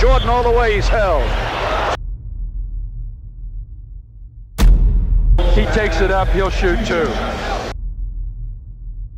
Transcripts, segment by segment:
Jordan all the way. He's held. He takes it up. He'll shoot two.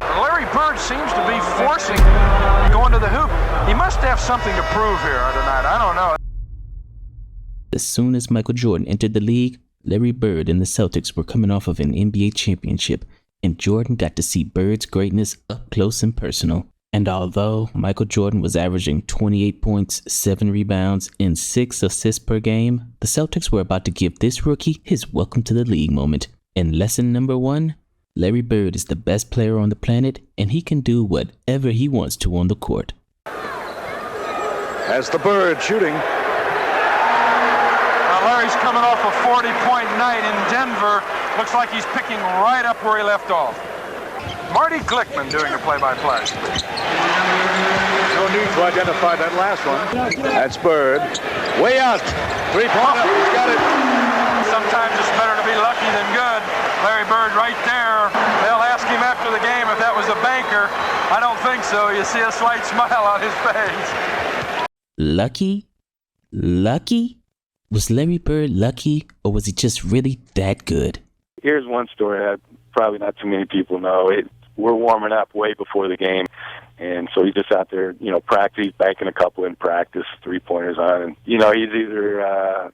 Larry Bird seems to be forcing going to the hoop. He must have something to prove here tonight. I don't know. As soon as Michael Jordan entered the league, Larry Bird and the Celtics were coming off of an NBA championship, and Jordan got to see Bird's greatness up close and personal. And although Michael Jordan was averaging 28 points, 7 rebounds, and 6 assists per game, the Celtics were about to give this rookie his welcome to the league moment. And lesson number 1, Larry Bird is the best player on the planet, and he can do whatever he wants to on the court. As the Bird shooting. Larry's coming off a 40-point night in Denver. Looks like he's picking right up where he left off. Marty Glickman doing the play-by-play. No need to identify that last one. That's Bird. Way out. Three-pointer. He's got it. Sometimes it's better to be lucky than good. Larry Bird right there. They'll ask him after the game if that was a banker. I don't think so. You see a slight smile on his face. Lucky? Lucky? Was Larry Bird lucky, or was he just really that good? Here's one story that probably not too many people know. We're warming up way before the game, and so he's just out there, practice, banking a couple in practice, three-pointers on, and, he's either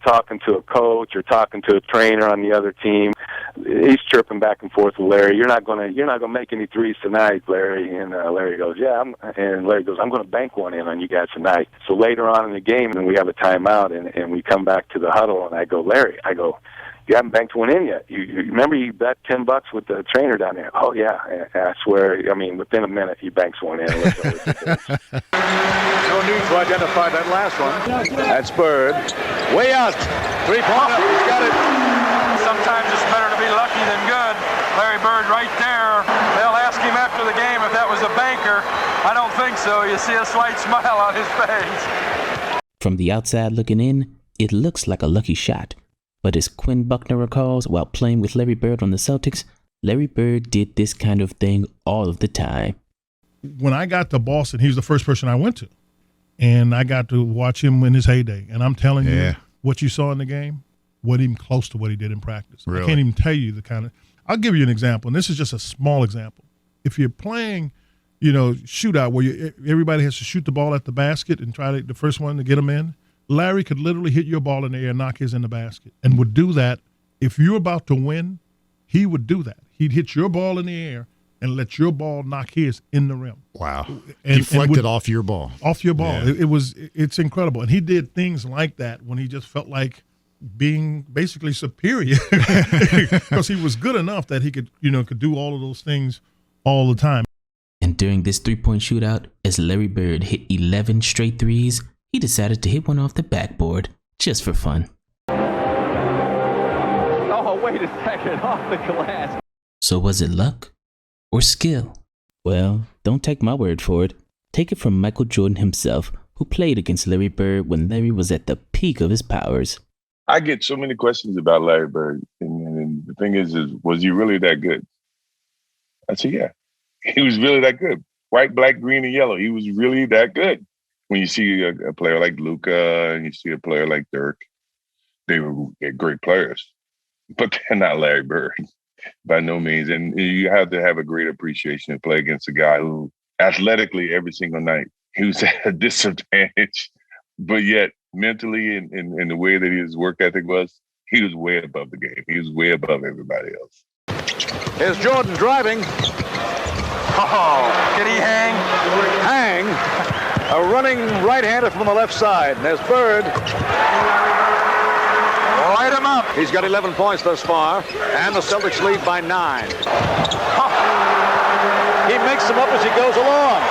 talking to a coach or talking to a trainer on the other team. He's chirping back and forth with Larry. You're not gonna make any threes tonight, Larry. And Larry goes, yeah. And Larry goes, I'm gonna bank one in on you guys tonight. So later on in the game, and we have a timeout, and we come back to the huddle, and I go, Larry, you haven't banked one in yet. You remember you bet $10 with the trainer down there? Oh yeah. And I swear, within a minute he banks one in. No need to identify that last one. That's Bird. Way out. Three-pointer. He's got it. Sometimes it's better to be lucky than good. Larry Bird right there. They'll ask him after the game if that was a banker. I don't think so. You see a slight smile on his face. From the outside looking in, it looks like a lucky shot. But as Quinn Buckner recalls, while playing with Larry Bird on the Celtics, Larry Bird did this kind of thing all of the time. When I got to Boston, he was the first person I went to. And I got to watch him in his heyday. And I'm telling you, what you saw in the game wasn't even close to what he did in practice. Really? I can't even tell you the kind of – I'll give you an example, and this is just a small example. If you're playing, shootout where everybody has to shoot the ball at the basket and try the first one to get them in, Larry could literally hit your ball in the air and knock his in the basket, and would do that. If you're about to win, he would do that. He'd hit your ball in the air and let your ball knock his in the rim. Wow. Deflected off your ball. Off your ball. Yeah. It's incredible. And he did things like that when he just felt like being basically superior because he was good enough that he could do all of those things all the time. And during this three-point shootout, as Larry Bird hit 11 straight threes, he decided to hit one off the backboard just for fun. Oh, wait a second, off the glass. So was it luck or skill? Well, don't take my word for it. Take it from Michael Jordan himself, who played against Larry Bird when Larry was at the peak of his powers. I get so many questions about Larry Bird. And the thing is, was he really that good? I said, yeah, he was really that good. White, black, green, and yellow. He was really that good. When you see a player like Luka and you see a player like Dirk, they're great players, but they're not Larry Bird by no means. And you have to have a great appreciation to play against a guy who athletically every single night, he was at a disadvantage, but yet mentally and the way that his work ethic was, he was way above the game. He was way above everybody else. Here's Jordan driving. Oh, can he hang? Hang. A running right-hander from the left side. And there's Bird. Light him up. He's got 11 points thus far, and the Celtics lead by 9. He makes them up as he goes along.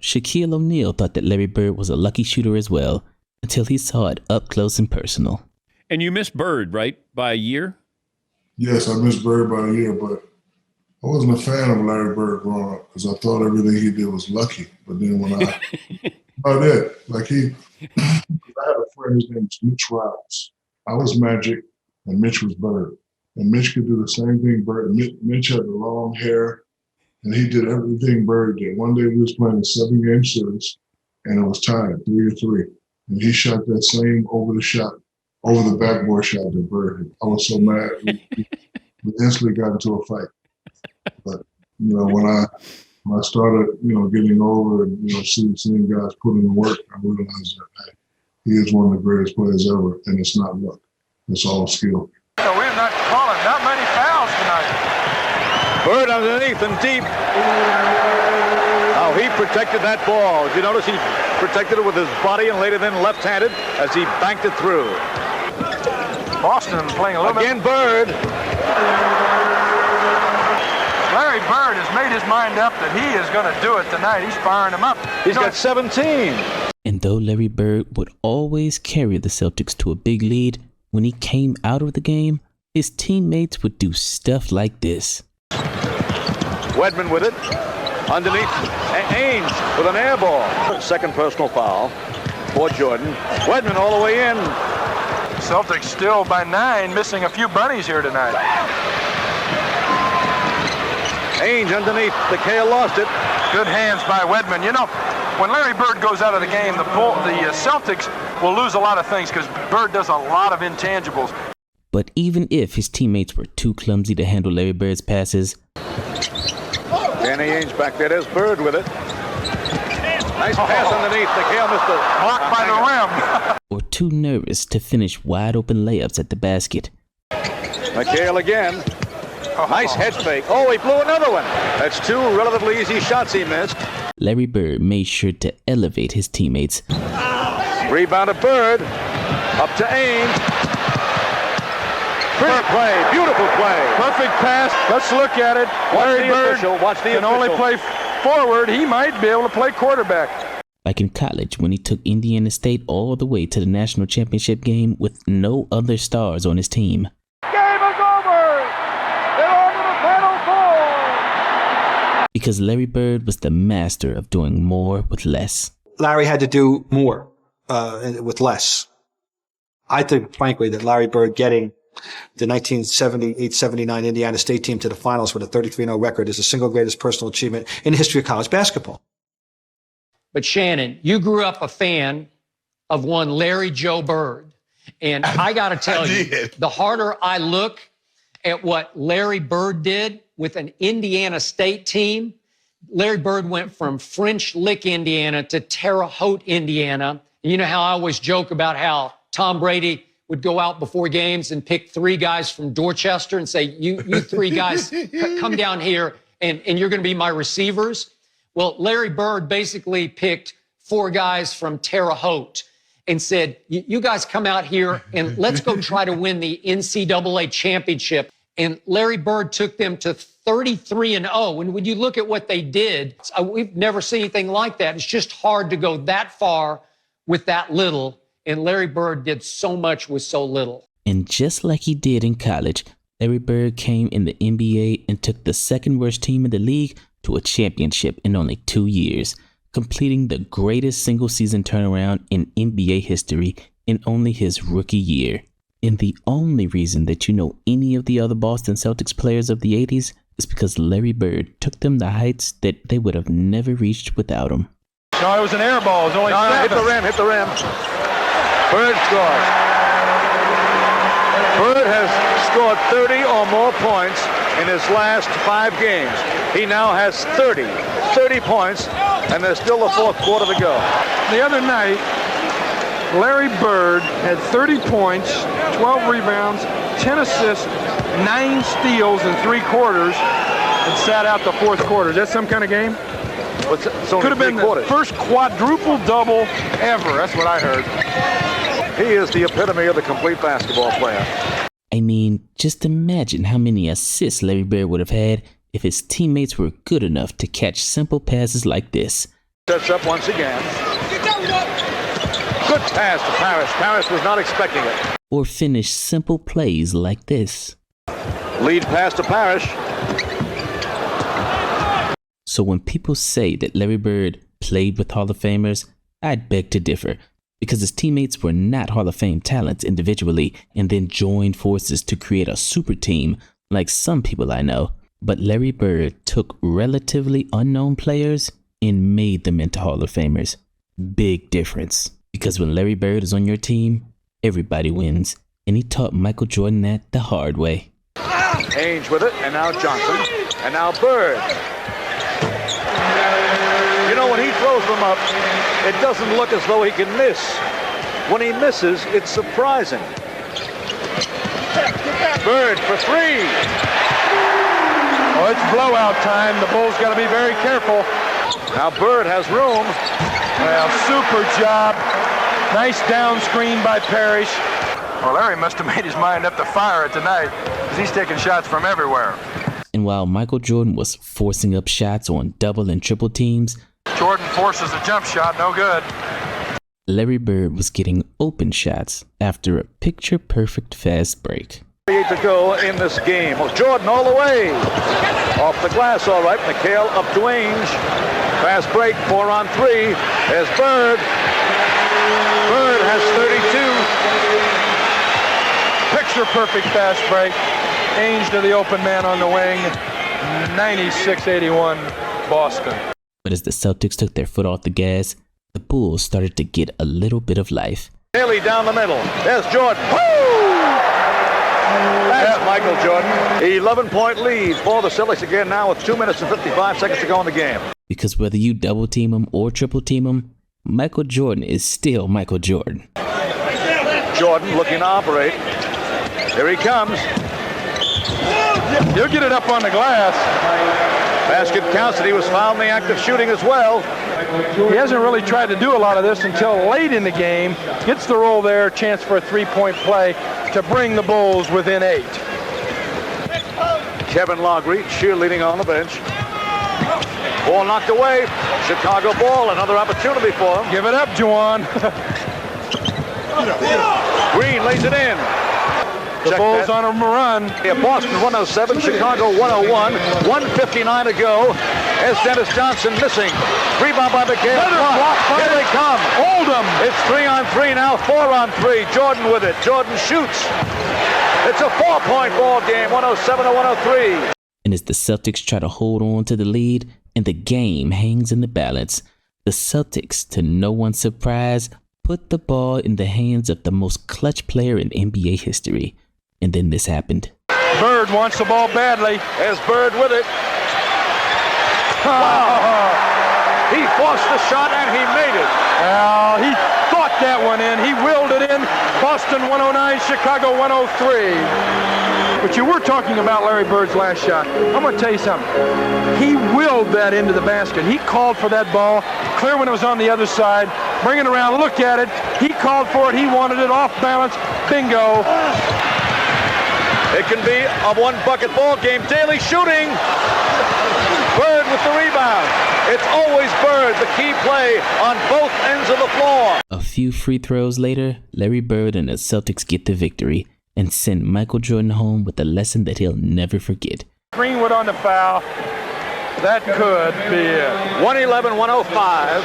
Shaquille O'Neal thought that Larry Bird was a lucky shooter as well, until he saw it up close and personal. And you missed Bird, right, by a year? Yes, I missed Bird by a year, but I wasn't a fan of Larry Bird growing up because I thought everything he did was lucky. But then when I had a friend, his name was Mitch Rouse. I was Magic and Mitch was Bird. And Mitch could do the same thing Bird. Mitch had the long hair and he did everything Bird did. One day we was playing a 7-game series and it was tied 3-3. And he shot that same over the backboard shot that Bird hit. I was so mad. We instantly got into a fight. But, when I started, getting over and, seeing guys put in the work, I realized that, hey, he is one of the greatest players ever, and it's not luck. It's all skill. We're not calling that many fouls tonight. Bird underneath and deep. How he protected that ball. Did you notice he protected it with his body and laid it in left-handed as he banked it through? Boston playing a little bit. Again, Bird. Larry Bird has made his mind up that he is going to do it tonight. He's firing him up. He's got 17. And though Larry Bird would always carry the Celtics to a big lead, when he came out of the game, his teammates would do stuff like this. Wedman with it. Underneath. Ainge with an air ball. Second personal foul for Jordan. Wedman all the way in. Celtics still by 9, missing a few bunnies here tonight. Ainge underneath. McHale lost it. Good hands by Wedman. When Larry Bird goes out of the game, the Celtics will lose a lot of things because Bird does a lot of intangibles. But even if his teammates were too clumsy to handle Larry Bird's passes, Danny Ainge back there. There's Bird with it. Nice pass underneath. McHale missed it. Blocked by the rim. or too nervous to finish wide open layups at the basket. McHale again. Nice head fake. Oh, he blew another one. That's 2 relatively easy shots he missed. Larry Bird made sure to elevate his teammates. Rebound to Bird. Up to Ainge. Great play. Beautiful play. Perfect pass. Let's look at it. Larry Bird can only play forward. He might be able to play quarterback. Like in college when he took Indiana State all the way to the national championship game with no other stars on his team. Because Larry Bird was the master of doing more with less. Larry had to do more with less. I think, frankly, that Larry Bird getting the 1978-79 Indiana State team to the finals with a 33-0 record is the single greatest personal achievement in the history of college basketball. But Shannon, you grew up a fan of one Larry Joe Bird. And I got to tell you, the harder I look at what Larry Bird did with an Indiana State team, Larry Bird went from French Lick, Indiana to Terre Haute, Indiana. And you know how I always joke about how Tom Brady would go out before games and pick 3 guys from Dorchester and say, you 3 guys, come down here and you're going to be my receivers. Well, Larry Bird basically picked 4 guys from Terre Haute and said, you guys come out here and let's go try to win the NCAA championship. And Larry Bird took them to 33-0. And when you look at what they did, we've never seen anything like that. It's just hard to go that far with that little. And Larry Bird did so much with so little. And just like he did in college, Larry Bird came in the NBA and took the second worst team in the league to a championship in only 2 years, completing the greatest single season turnaround in NBA history in only his rookie year. And the only reason that you know any of the other Boston Celtics players of the 80s is because Larry Bird took them to heights that they would have never reached without him. No, it was an air ball. It was only 7. Hit the rim. Bird scores. Bird has scored 30 or more points in his last 5 games. He now has 30 points, and there's still the 4th quarter to go. The other night, Larry Bird had 30 points, 12 rebounds, 10 assists, 9 steals in 3 quarters, and sat out the 4th quarter. Is that some kind of game? Could have been the first quadruple double ever. That's what I heard. He is the epitome of the complete basketball player. I mean, just imagine how many assists Larry Bird would have had if his teammates were good enough to catch simple passes like this. Sets up once again. Good pass to Parrish. Parrish was not expecting it. Or finish simple plays like this. Lead pass to Parrish. So when people say that Larry Bird played with Hall of Famers, I'd beg to differ, because his teammates were not Hall of Fame talents individually and then joined forces to create a super team like some people I know. But Larry Bird took relatively unknown players and made them into Hall of Famers. Big difference. Because when Larry Bird is on your team, everybody wins. And he taught Michael Jordan that the hard way. Ainge with it, and now Johnson, and now Bird. You know, when he throws them up, it doesn't look as though he can miss. When he misses, it's surprising. Bird for three. Oh, it's blowout time. The Bulls got to be very careful. Now Bird has room. Well, super job. Nice down screen by Parrish. Well, Larry must have made his mind up to fire it tonight, because he's taking shots from everywhere. And while Michael Jordan was forcing up shots on double and triple teams, Jordan forces a jump shot, no good. Larry Bird was getting open shots after a picture-perfect fast break. 38 to go in this game. Well, Jordan all the way. Off the glass, all right. McHale up to Ainge. Fast break, 4 on 3. There's Bird. Bird has 32. Picture-perfect fast break. Ainge to the open man on the wing. 96-81, Boston. But as the Celtics took their foot off the gas, the Bulls started to get a little bit of life. Haley down the middle. There's Jordan. Woo! That's Michael Jordan. 11-point lead for the Celtics again now with 2 minutes and 55 seconds to go in the game. Because whether you double team him or triple team him, Michael Jordan is still Michael Jordan. Jordan looking to operate. Here he comes. He'll get it up on the glass. Basket counts, and he was fouled in the act of shooting as well. He hasn't really tried to do a lot of this until late in the game. Gets the roll there, chance for a three-point play to bring the Bulls within 8. Kevin Logry cheerleading on the bench. Ball knocked away. Chicago ball, another opportunity for him. Give it up, Juwan. Green lays it in. The Bulls on a run. Yeah, Boston 107, Chicago 101. 1:59 to go. As Dennis Johnson missing. Rebound by McHale. Here they come. Hold them. It's 3 on 3 now, 4 on 3. Jordan with it. Jordan shoots. It's a 4-point ball game, 107 to 103. And as the Celtics try to hold on to the lead and the game hangs in the balance, the Celtics, to no one's surprise, put the ball in the hands of the most clutch player in NBA history. And then this happened. Bird wants the ball badly. There's Bird with it. Wow. He forced the shot and he made it. Well, he thought that one in. He willed it in. Boston 109, Chicago 103. But you were talking about Larry Bird's last shot. I'm going to tell you something. He willed that into the basket. He called for that ball. Clear when it was on the other side. Bring it around. Look at it. He called for it. He wanted it off balance. Bingo. It can be a one-bucket ball game. Daly shooting. Bird with the rebound. It's always Bird, the key play on both ends of the floor. A few free throws later, Larry Bird and the Celtics get the victory and send Michael Jordan home with a lesson that he'll never forget. Greenwood on the foul. That could be it. 111-105.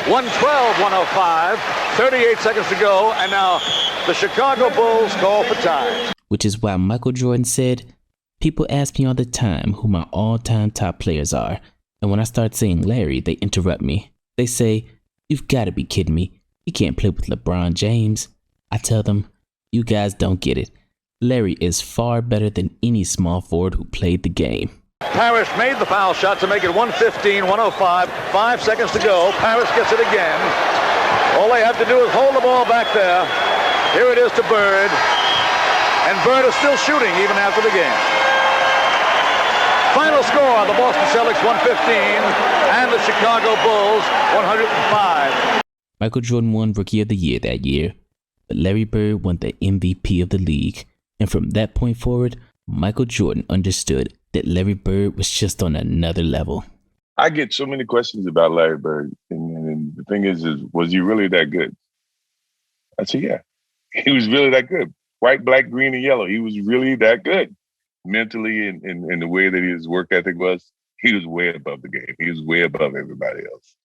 112-105. 38 seconds to go. And now the Chicago Bulls call for time. Which is why Michael Jordan said, "People ask me all the time who my all-time top players are. And when I start saying Larry, they interrupt me. They say, 'You've got to be kidding me. He can't play with LeBron James.' I tell them, 'You guys don't get it. Larry is far better than any small forward who played the game.'" Parrish made the foul shot to make it 115-105. 5 seconds to go. Parrish gets it again. All they have to do is hold the ball back there. Here it is to Bird. And Bird is still shooting even after the game. Final score, the Boston Celtics 115 and the Chicago Bulls 105. Michael Jordan won Rookie of the Year that year, but Larry Bird won the MVP of the league. And from that point forward, Michael Jordan understood that Larry Bird was just on another level. I get so many questions about Larry Bird. And the thing is, was he really that good? I said, yeah, he was really that good. White, black, green, and yellow. He was really that good. Mentally and the way that his work ethic was, he was way above the game. He was way above everybody else.